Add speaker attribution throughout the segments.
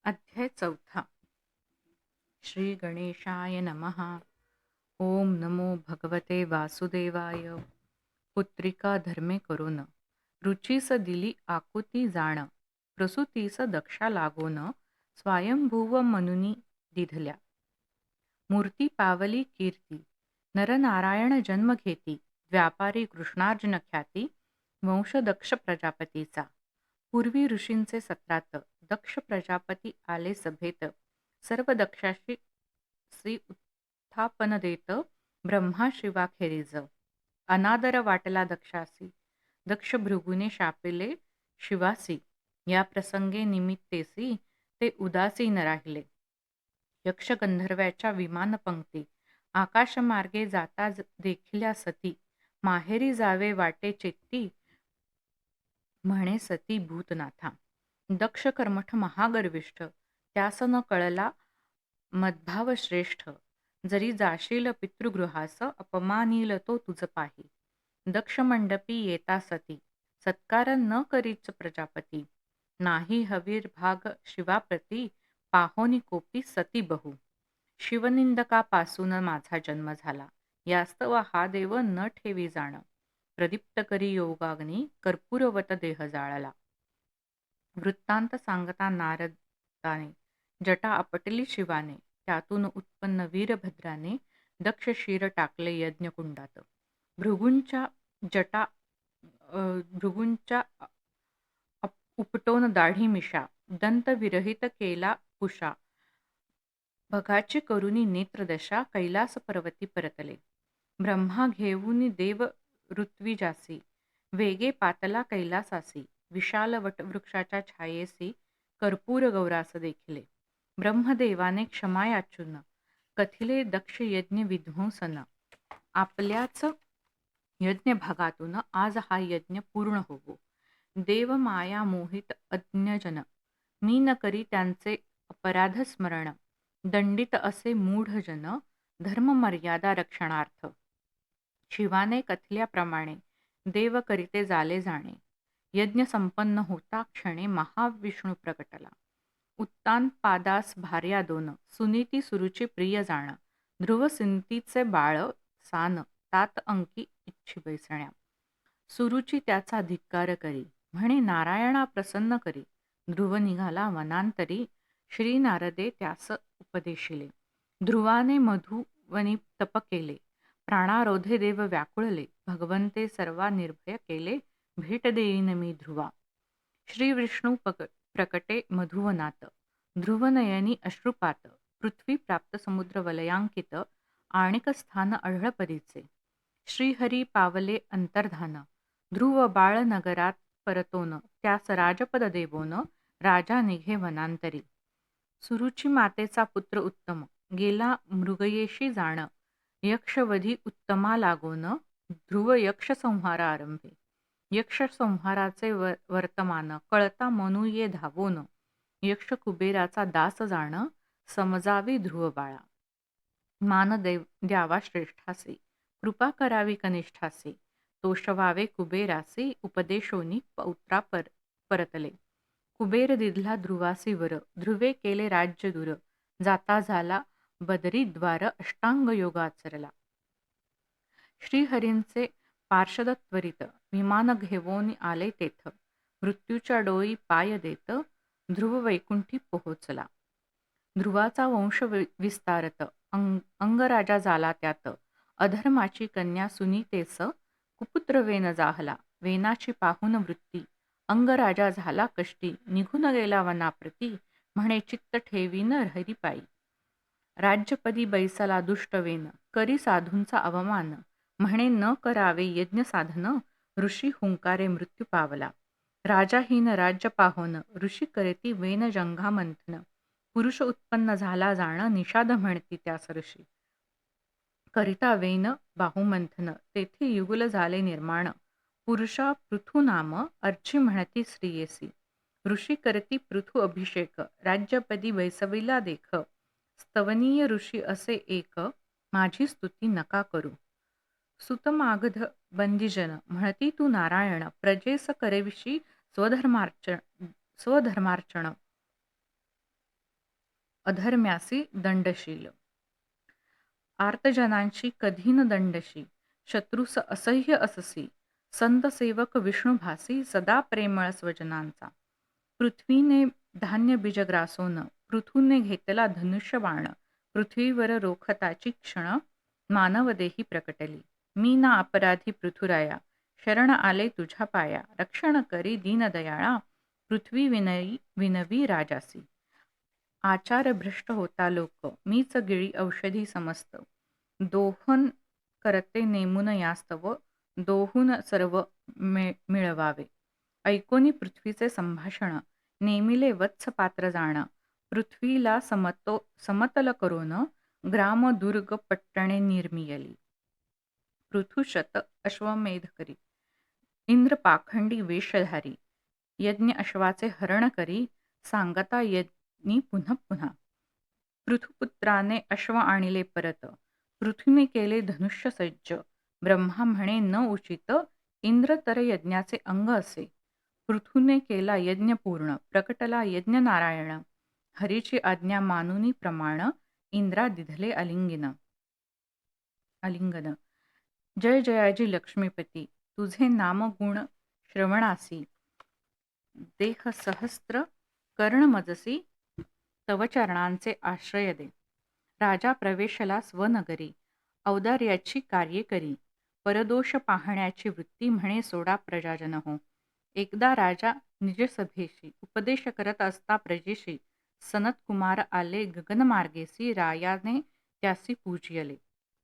Speaker 1: अध्याय 4. श्री गणेशाय नमः. ओम नमो भगवते वासुदेवाय. पुत्रिका धर्मे करून रुचीस दिली आकुती जाण. प्रसूतीस दक्षा लागोन स्वयंभुव मनुनी दिधल्या. मूर्ती पावली कीर्ती नरनारायण जन्म घेती. व्यापारी कृष्णार्जुन ख्याती वंश दक्ष प्रजापतीचा. पूर्वी ऋषींचे सत्रात दक्ष प्रजापती आले सभेत. सर्व दक्षाशी श्री उत्थापन देत ब्रह्मा शिवाखेरीज. अनादर वाटला दक्षासी दक्ष भृगुने शापिले शिवासी. या प्रसंगे निमित्तेसी ते उदासीन राहिले. यक्ष गंधर्वाच्या विमान पंक्ती आकाशमार्गे जाता देखिल्या सती. माहेरी जावे वाटे चेत्ती म्हणे सती भूतनाथा. दक्ष कर्मठ महागर्विष्ठ त्यास न कळला मद्भाव श्रेष्ठ. जरी जाशील पितृगृहास अपमानील तो तुझ पाही. दक्ष मंडपी येता सती सत्कार न करीच प्रजापती. नाही हवीर भाग शिवाप्रती पाहोनी कोपी सती बहु. शिवनिंदकापासून माझा जन्म झाला यास्तव हा देव न ठेवी जाण. प्रदीप्त करी योगाग्नी कर्पूरवत देह जाळला. वृत्तांत सांगता नारदाने जटा आपटली शिवाने. त्यातून उत्पन्न वीरभद्राने दक्ष शिर टाकले यज्ञकुंडात. भृगूंच्या जटा भृगूंच्या उपटोन दाढी मिशा. दंत विरहित केला कुशा. बघाची करुनी नेत्रदशा कैलास पर्वती परतले. ब्रह्मा घेऊन देव ऋत्विजासी वेगे पातला कैलासासी. विशाल वटवृक्षाच्या छायेसी कर्पूर गौरास देखिले. ब्रह्मदेवाने क्षमा याचून कथिले दक्ष यज्ञ विध्वंसन. आपल्याच यज्ञ भागातून आज हा यज्ञ पूर्ण होवो. देव माया मोहित अज्ञजन मी न करी त्यांचे अपराध स्मरण. दंडित असे मूढजन धर्म मर्यादा रक्षणार्थ. शिवाने कथल्याप्रमाणे देव करीते झाले जाणे. यज्ञ संपन्न होता क्षणे महाविष्णू प्रकटला. उत्तान पादास भार्या दोन सुनीती सुरुची प्रिय जाण. ध्रुव सिंतीचे बाळ सान तात अंकी इच्छी बैसण्या. सुरुची त्याचा धिक्कार करी म्हणे नारायणा प्रसन्न करी. ध्रुव निघाला वनांतरी श्री नारदे त्यास उपदेशिले. ध्रुवाने मधुवनी तप केले प्राणारोधे देव व्याकुळले. भगवंते सर्वा निर्भय केले भेट देईन मी ध्रुवा. श्री विष्णू प्रकटे मधुवनात ध्रुवनयनी अश्रुपात. पृथ्वी प्राप्त समुद्र वलयांकित आणिक स्थान आढळपरीचे. श्रीहरी पावले अंतर्धान ध्रुव बाळ नगरात परतोन. त्यास राजपद देवोन राजा निघे वनांतरी. सुरुची मातेचा पुत्र उत्तम गेला मृगयेशी जाण. यक्षवधी उत्तमा लागोन ध्रुव यक्ष संहार आरंभे. यक्ष संहाराचे वर्तमान कळता मनू ये धावोन. यक्ष कुबेराचा दास जाण समजावी ध्रुव बाळा. मान द्यावा श्रेष्ठासी कृपा करावी कनिष्ठासी. तोषवावे कुबेरासी उपदेशोनी पौत्रा परतले. कुबेर दिधला ध्रुवासी वर ध्रुवे केले राज्य दूर. जाता झाला बदरीद्वार अष्टांग योग आचरला. श्रीहरींचे पार्षद त्वरित विमान घेवोनी आले तेथ. मृत्यूच्या डोई पाय देत ध्रुव वैकुंठी पोहोचला. ध्रुवाचा वंश विस्तारत अंगराजा झाला त्यात. अधर्माची कन्या सुनीतेस कुपुत्र वेन जाहला. वेनाची पाहून वृत्ती अंगराजा झाला कष्टी. निघून गेला वनाप्रती म्हणे चित्त ठेवीन हरिपायी. राज्यपदी बैसला दुष्टवेन करी साधूंचा अवमान. म्हणे न करावे यज्ञ साधन ऋषी हुंकारे मृत्यू पावला. राजाहीन राज्य पाहोन ऋषी करती वेन जंघा मंथन. पुरुष उत्पन्न झाला जाण निषाद म्हणती त्यास ऋषी. करिता वेन बाहुमंथन तेथे युगुल झाले निर्माण. पुरुषा पृथु नाम अर्ची म्हणती स्त्रियेसी. ऋषी करती पृथु अभिषेक राज्यपदी बैसविला देख. स्तवनीय ऋषी असे एक माझी स्तुती नका करू. सुतमागध बंदीजन म्हणती तू नारायण प्रजेस करेविषयी स्वधर्मार्चन. अधर्म्यासी दंडशील. आर्तजनांशी कधी न दंडशी, शत्रुस असह्य अससी, संत सेवक विष्णुभासी, सदा प्रेमळ स्वजनांचा. पृथ्वीने धान्य बीज ग्रासोन, पृथूने घेतला धनुष्य बाण, पृथ्वीवर रोखताची क्षण, मानवदेही प्रकटली. मी ना अपराधी पृथुराया, शरण आले तुझ्या पाया, रक्षण करी दीनदयाळा, पृथ्वी विनवी राजासी. आचार भ्रष्ट होता लोक, मीच गिळी औषधी समस्त, दोहन करते नेमुन यास्तव, दोहून सर्व मिळवावे. ऐकोनी पृथ्वीचे संभाषण, नेमिले वत्स पात्र जाण, पृथ्वीला समतल करून, ग्राम दुर्ग पट्टणे निर्मियली. पृथुशत अश्वमेध करी, इंद्र पाखंडी वेशधारी, यज्ञ अश्वाचे हरण करी, सांगता यज्ञी पुन्हा पुन्हा. पृथुपुत्राने अश्व आणले परत, पृथ्वीने केले धनुष्य सज्ज, ब्रह्मा म्हणे न उचित, इंद्र तर यज्ञाचे अंग असे. पृथूने केला यज्ञ पूर्ण, प्रकटला यज्ञ नारायण, हरीची आज्ञा मानुनी प्रमाण, इंद्रा दिधले आलिंगन. जय जयाजी लक्ष्मीपती, तुझे नाम गुण श्रवणासी, देह सहस्त्र कर्ण मजसी, तव चरणांचे आश्रय दे. राजा प्रवेशला स्वनगरी, औदार्याची कार्ये करी, परदोष पाहण्याची वृत्ती म्हणे सोडा प्रजाजन हो. एकदा राजा निजसभेशी, उपदेश करत असता प्रजेशी, सनतकुमार आले गगनमार्गेसी, रायाने त्यासी पूजियले.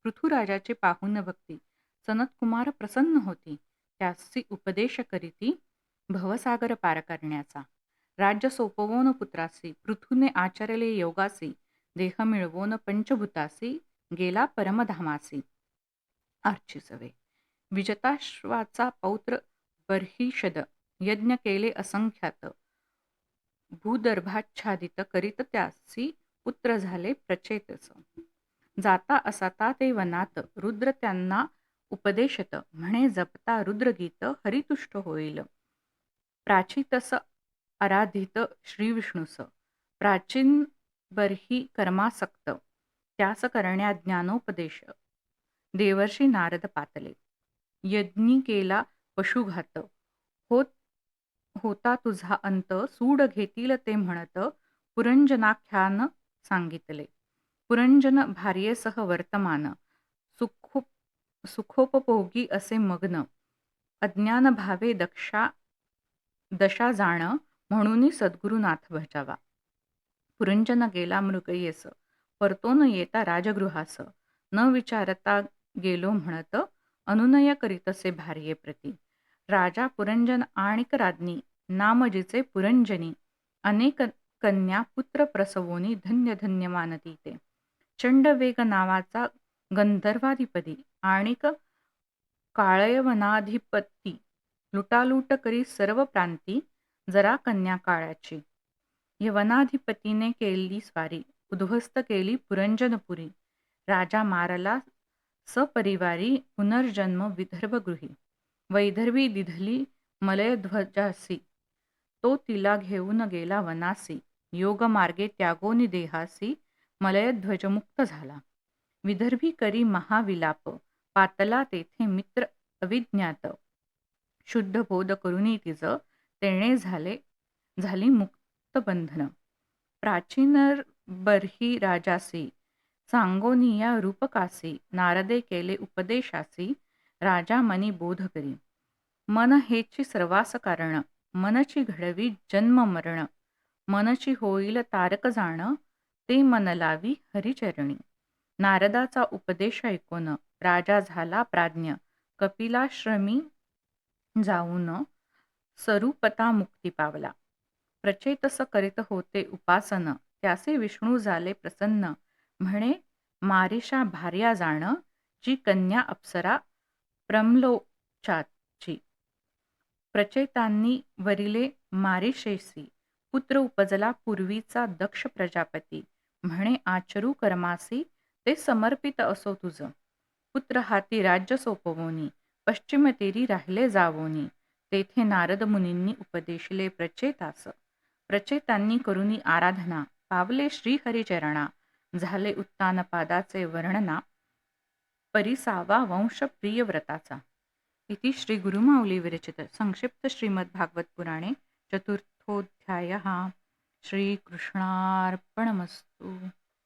Speaker 1: पृथुराजाचे पाहून भक्ती, सनतकुमार प्रसन्न होती, त्यासी उपदेश करीती, भवसागर पार करण्याचा. राज्य सोपवोन पुत्रासी, पृथूने आचरले योगासी, देह मिळवोन पंचभूतासी, गेला परमधामासी. आर्चिसवे. विजताश्वाचा पौत्र बर्हिषद, यज्ञ केले असंख्यात, भूदर्भाच्छादित करीत त्यासी, पुत्र झाले प्रचेतस. जाता असाता ते वनात, रुद्र त्यांना उपदेशत, म्हणे जपता रुद्रगीत, हरितुष्ट होईल. प्राचीतस आराधित श्रीविष्णूस, प्राचीन बर्ही कर्मासक्त, त्यास करण्या ज्ञानोपदेश, देवर्षी नारद पातले. यज्ञी केला पशुघात, होता तुझा अंत, सूड घेतील ते म्हणत, पुरंजनाख्यान सांगितले. पुरंजन भार्येसह वर्तमान, सुखोपभोगी असे मग्न, अज्ञान भावे दशा जाण, म्हणून सद्गुरुनाथ भजावा. पुरंजन गेला मृगयेस, परतोन येता राजगृहास, न विचारता गेलो म्हणत, अनुनय करीतसे भार्येप्रती. राजा पुरंजन आणिक राज्ञी, नाम जिचे पुरंजनी, अनेक कन्या पुत्र प्रसवोनी, धन्य धन्य मानती ते. चंडवेग नावाचा गंधर्वाधिपती, आणिक काळयवनाधिपती, लुटालूट करी सर्व प्रांती, जरा कन्या काळाची. यवनाधिपतीने केली स्वारी, उद्ध्वस्त केली पुरंजनपुरी, राजा मारला सपरिवारी, पुनर्जन्म विदर्भगृही. वैदर्भी दिधली मलयध्वजासी, तो तिला घेऊन गेला वनासी, योगमार्गे त्यागोनी देहासी, मलयध्वजमुक्त झाला. विदर्भी करी महाविलाप, पातला तेथे मित्र अविज्ञात, शुद्ध बोध करुनी तिज, तेणे झाली मुक्त बंधन. प्राचीन बर्ही राजासी, सांगोनिया रूपकासी, नारदे केले उपदेशासी, राजा मनी बोध करी. मन हेची सर्वास कारण, मनची घडवी जन्म मरण, मनची होईल तारक जाण, ते मन लावी हरिचरणी. नारदाचा उपदेश ऐकून राजा झाला प्राज्ञ, कपिलाश्रमी जाऊन सरुपता मुक्ती पावला. प्रचेतस करीत होते उपासन, त्यासे विष्णू झाले प्रसन्न, म्हणे मारिषा भार्या जाण, जी कन्या अप्सरा प्रम्लोचाची. प्रचेतांनी वरिले मारिषेसी, पुत्र उपजला पूर्वीचा दक्ष प्रजापती, म्हणे आचरू कर्मासी, ते समर्पित असो तुझ. पुत्र हाती राज्य सोपवोनी, पश्चिम तेरी राहिले जावोनी, तेथे नारद मुनींनी उपदेशले प्रचेतास. प्रचेतांनी करुनी आराधना, पावले श्रीहरिचरणा, झाले उत्तानपादाचे वर्णना, परिसावा वंश प्रियव्रताचा. इति श्री गुरुमाऊली विरचित संक्षिप्त श्रीमद्भागवत पुराणे चतुर्थोऽध्यायः. श्रीकृष्णार्पणमस्तु.